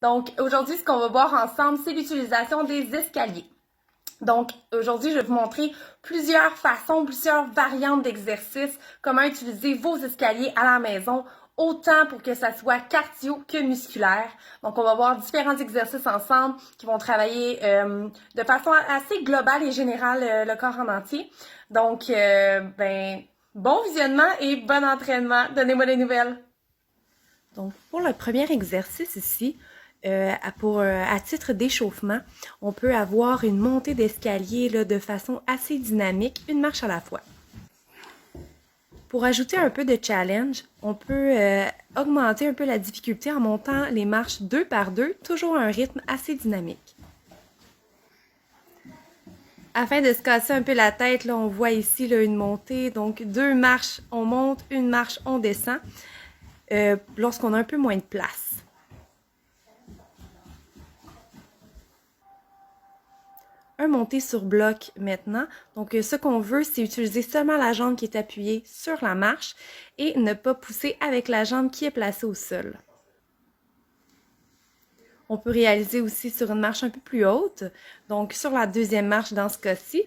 Donc, aujourd'hui, ce qu'on va voir ensemble, c'est l'utilisation des escaliers. Donc, aujourd'hui, je vais vous montrer plusieurs façons, plusieurs variantes d'exercices, comment utiliser vos escaliers à la maison, autant pour que ça soit cardio que musculaire. Donc, on va voir différents exercices ensemble qui vont travailler de façon assez globale et générale le corps en entier. Donc, bon visionnement et bon entraînement. Donnez-moi des nouvelles. Donc, pour le premier exercice ici, à titre d'échauffement, on peut avoir une montée d'escalier de façon assez dynamique, une marche à la fois. Pour ajouter un peu de challenge, on peut augmenter un peu la difficulté en montant les marches 2 par 2, toujours à un rythme assez dynamique. Afin de se casser un peu la tête, là, on voit ici là, une montée, donc 2 marches, on monte, 1 marche, on descend, lorsqu'on a un peu moins de place. Un monté sur bloc maintenant. Donc, ce qu'on veut, c'est utiliser seulement la jambe qui est appuyée sur la marche et ne pas pousser avec la jambe qui est placée au sol. On peut réaliser aussi sur une marche un peu plus haute, donc sur la deuxième marche dans ce cas-ci,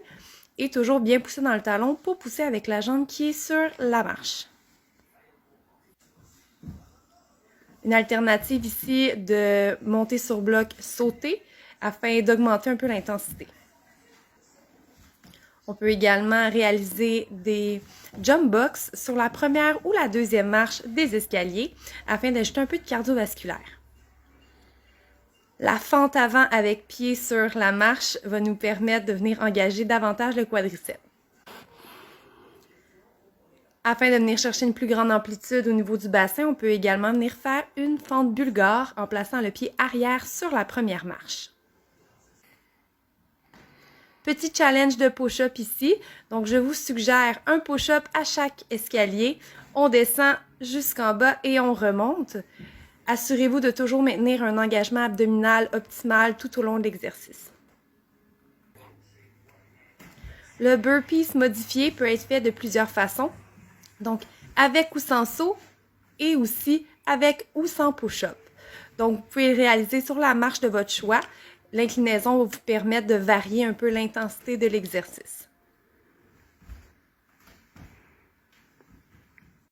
et toujours bien pousser dans le talon pour pousser avec la jambe qui est sur la marche. Une alternative ici de monter sur bloc sauter afin d'augmenter un peu l'intensité. On peut également réaliser des jump box sur la première ou la deuxième marche des escaliers afin d'ajouter un peu de cardiovasculaire. La fente avant avec pied sur la marche va nous permettre de venir engager davantage le quadriceps. Afin de venir chercher une plus grande amplitude au niveau du bassin, on peut également venir faire une fente bulgare en plaçant le pied arrière sur la première marche. Petit challenge de push-up ici. Donc, je vous suggère un push-up à chaque escalier. On descend jusqu'en bas et on remonte. Assurez-vous de toujours maintenir un engagement abdominal optimal tout au long de l'exercice. Le burpees modifié peut être fait de plusieurs façons. Donc, avec ou sans saut et aussi avec ou sans push-up. Donc, vous pouvez le réaliser sur la marche de votre choix. L'inclinaison va vous permettre de varier un peu l'intensité de l'exercice.